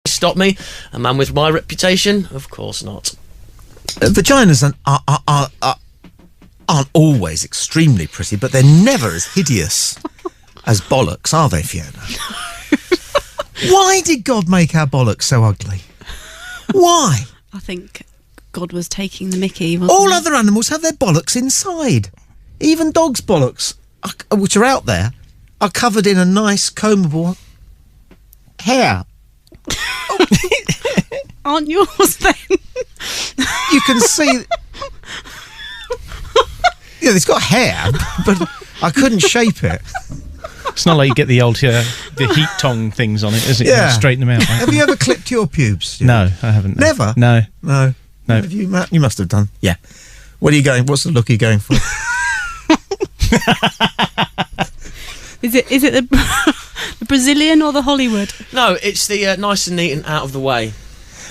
stop me? A man with my reputation? Of course not. Vaginas aren't always extremely pretty, but they're never as hideous as bollocks, are they, Fiona? Why did God make our bollocks so ugly? Why? I think God was taking the mickey, wasn't All he? other animals have their bollocks inside. Even dogs' bollocks, which are out there, are covered in a nice combable hair. Aren't yours then? You can see... Yeah, it's got hair, but I couldn't shape it. It's not like you get the old the heat tongue things on it, is it? Yeah. You straighten them out. Right? Have you ever clipped your pubes? No, I haven't. Never? No. No. Have you, Matt? You must have done. Yeah. What are you going? What's the look you're going for? Is it the Brazilian or the Hollywood? No, it's the nice and neat and out of the way.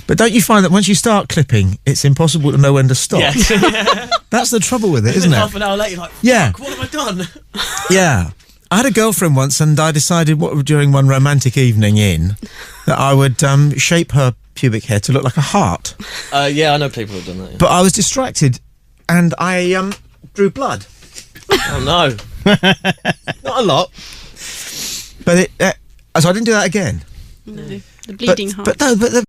But don't you find that once you start clipping, it's impossible to know when to stop? Yeah. That's the trouble with it, isn't it? Half an hour later, you're like, Yeah. fuck, what have I done? Yeah. I had a girlfriend once, and I decided during one romantic evening that I would shape her pubic hair to look like a heart. Yeah, I know people have done that. Yeah. But I was distracted, and I drew blood. Oh no. Not a lot. But so I didn't do that again. No, the bleeding heart. But the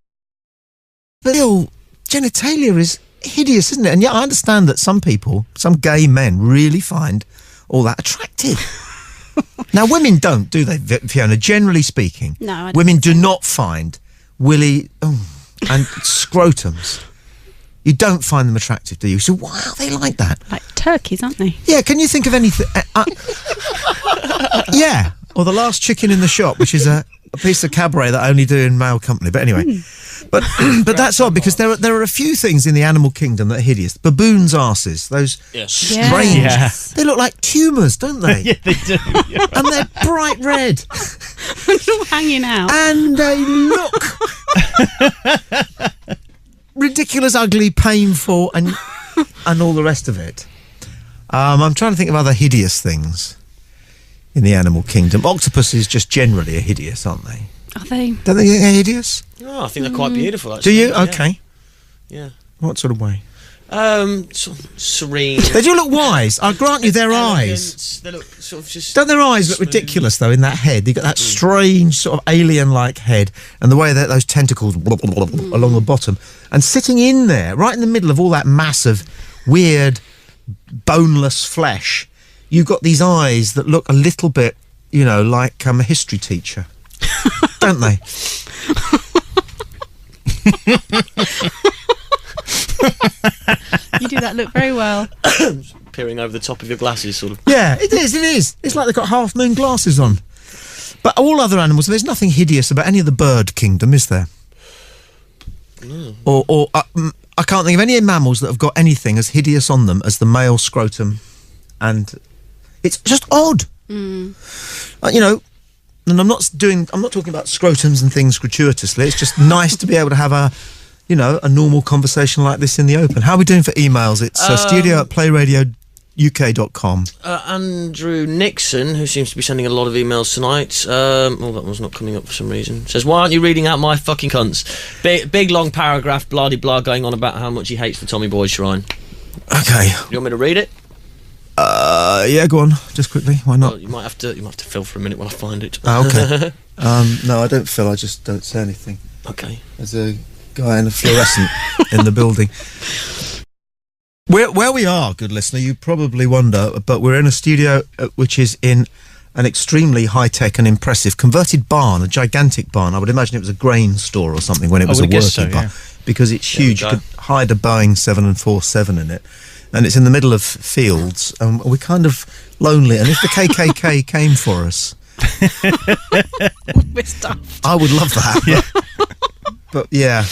real genitalia is hideous, isn't it? And yet I understand that some people, some gay men, really find all that attractive. Now, women don't, do they, Fiona? Generally speaking, No, I don't women do not find willy and scrotums. You don't find them attractive, do you? So why are they like that? Like turkeys, aren't they? Yeah, can you think of anything? Yeah, or The Last Chicken in the Shop, which is a piece of cabaret that I only do in male company. But anyway, but that's odd, because there are a few things in the animal kingdom that are hideous. Baboons' arses, those strange, Yes. they look like tumours, don't they? Yeah, they do. Yeah. And they're bright red, All hanging out. and they look ridiculous, ugly, painful, and all the rest of it. I'm trying to think of other hideous things in the animal kingdom. Octopuses just generally are hideous, aren't they? Are they? Don't they think they're hideous? Oh, I think they're quite beautiful, Do actually. you? Yeah. Okay. Yeah. What sort of way? Sort of serene. They do look wise. I grant you their eyes. Elegant. They look sort of just... Don't their eyes look smooth. ridiculous, though, in that head? They've got that strange sort of alien-like head, and the way that those tentacles along the bottom, and sitting in there, right in the middle of all that mass of weird, boneless flesh, you've got these eyes that look a little bit, like a history teacher. Don't they? You do that look very well. Peering over the top of your glasses, sort of. Yeah, it is. It's like they've got half-moon glasses on. But all other animals, there's nothing hideous about any of the bird kingdom, is there? Or I can't think of any mammals that have got anything as hideous on them as the male scrotum, and it's just odd. And I'm not talking about scrotums and things gratuitously. It's just nice to be able to have a normal conversation like this in the open. How are we doing for emails? It's studio@playradio.uk.com. Andrew Nixon, who seems to be sending a lot of emails tonight. That one's not coming up for some reason. Says, why aren't you reading out my fucking cunts? Big long paragraph, blah-de-blah, going on about how much he hates the Tommy Boy Shrine. Okay. You want me to read it? Yeah, go on, just quickly. Why not? Well, you might have to fill for a minute while I find it. Oh, okay. No, I don't fill. I just don't say anything. Okay. There's a guy in a fluorescent in the building. Where we are, good listener, you probably wonder, but we're in a studio which is in an extremely high-tech and impressive converted barn, a gigantic barn. I would imagine it was a grain store or something when it was a working barn, because it's huge. You could hide a Boeing 747 in it, and it's in the middle of fields, and we're kind of lonely. And if the KKK came for us, We're stuffed. I would love that. Yeah. But yeah,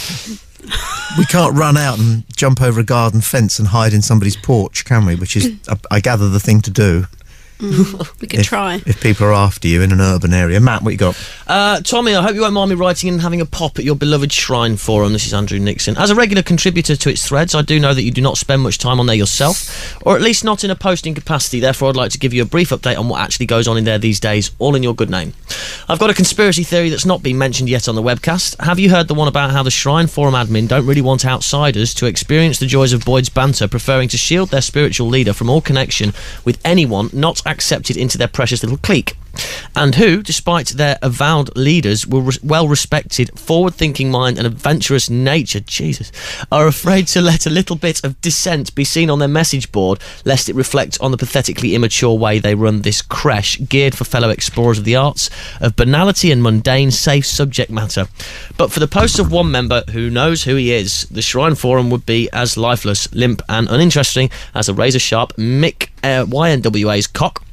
we can't run out and jump over a garden fence and hide in somebody's porch, can we? Which is, I gather, the thing to do We could try. If people are after you in an urban area. Matt, what you got? Tommy, I hope you won't mind me writing and having a pop at your beloved Shrine Forum. This is Andrew Nixon. As a regular contributor to its threads, I do know that you do not spend much time on there yourself, or at least not in a posting capacity. Therefore, I'd like to give you a brief update on what actually goes on in there these days, all in your good name. I've got a conspiracy theory that's not been mentioned yet on the webcast. Have you heard the one about how the Shrine Forum admin don't really want outsiders to experience the joys of Boyd's banter, preferring to shield their spiritual leader from all connection with anyone not accepted into their precious little clique, and who, despite their avowed leaders, well-respected, forward-thinking mind and adventurous nature, Jesus, are afraid to let a little bit of dissent be seen on their message board, lest it reflect on the pathetically immature way they run this creche, geared for fellow explorers of the arts, of banality and mundane, safe subject matter. But for the posts of one member who knows who he is, the Shrine Forum would be as lifeless, limp and uninteresting as a razor-sharp Mick YNWA's cock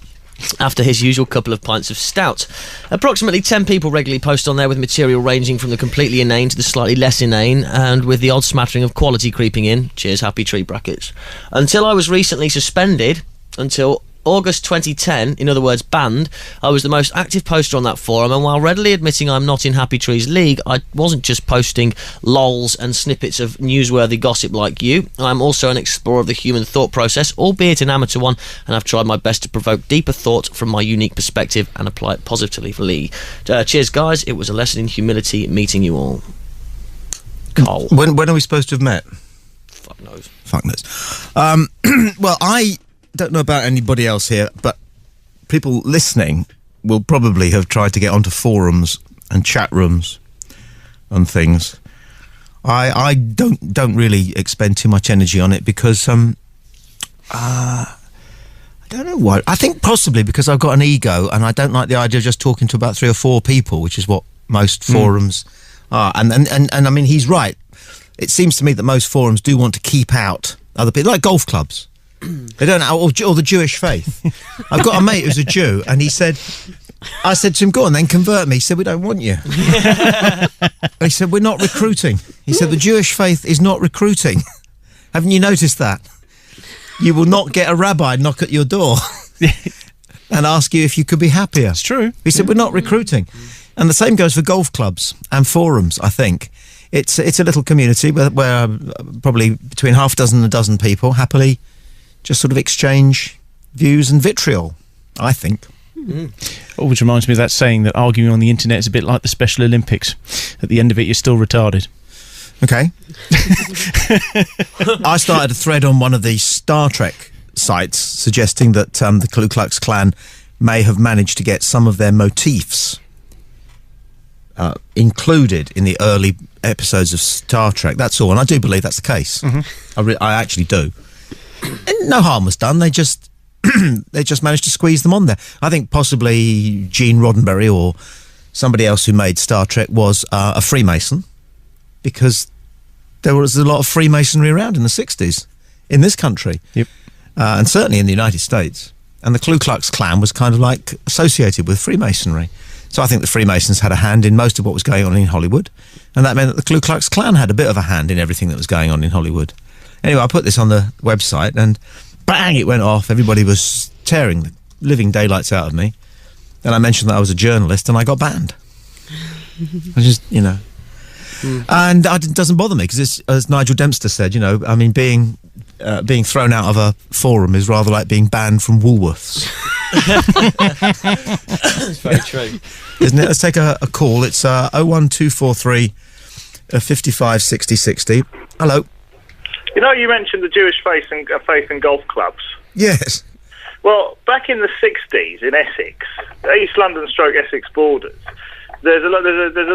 after his usual couple of pints of stout. Approximately 10 people regularly post on there with material ranging from the completely inane to the slightly less inane, and with the odd smattering of quality creeping in. Cheers, happy tree brackets. Until I was recently suspended, until August 2010, in other words banned, I was the most active poster on that forum, and while readily admitting I'm not in Happy Tree's league, I wasn't just posting lols and snippets of newsworthy gossip like you. I'm also an explorer of the human thought process, albeit an amateur one, and I've tried my best to provoke deeper thought from my unique perspective and apply it positively. Cheers guys, it was a lesson in humility meeting you all. Cole. When are we supposed to have met? Fuck knows. Well, I don't know about anybody else here, but people listening will probably have tried to get onto forums and chat rooms and things. I don't really expend too much energy on it because I don't know why. I think possibly because I've got an ego and I don't like the idea of just talking to about 3 or 4 people, which is what most forums are. And I mean, he's right. It seems to me that most forums do want to keep out other people, like golf clubs. They don't, or the Jewish faith. I've got a mate who's a Jew, and he said, I said to him, go on then, convert me. He said, we don't want you. He said, we're not recruiting. He said, the Jewish faith is not recruiting. Haven't you noticed that? You will not get a rabbi knock at your door and ask you if you could be happier. It's true. He said, we're not recruiting. And the same goes for golf clubs and forums, I think. It's a little community where probably between half a dozen and a dozen people happily just sort of exchange views and vitriol, I think. Always reminds me of that saying that arguing on the internet is a bit like the Special Olympics. At the end of it, you're still retarded. Okay. I started a thread on one of the Star Trek sites suggesting that the Ku Klux Klan may have managed to get some of their motifs included in the early episodes of Star Trek. That's all, and I do believe that's the case. I actually do. And no harm was done. They just managed to squeeze them on there. I think possibly Gene Roddenberry or somebody else who made Star Trek was a Freemason, because there was a lot of Freemasonry around in the 60s in this country. Yep. And certainly in the United States. And the Ku Klux Klan was kind of like associated with Freemasonry. So I think the Freemasons had a hand in most of what was going on in Hollywood. And that meant that the Ku Klux Klan had a bit of a hand in everything that was going on in Hollywood. Anyway, I put this on the website and bang, it went off. Everybody was tearing the living daylights out of me. Then I mentioned that I was a journalist and I got banned. I just, you know. And it doesn't bother me because, as Nigel Dempster said, you know, I mean, being thrown out of a forum is rather like being banned from Woolworths. It's very true. Isn't it? Let's take a call. It's 01243 55 60 60. Hello. You know, you mentioned the Jewish faith and golf clubs. Yes. Well, back in the 60s in Essex, East London / Essex borders, there's a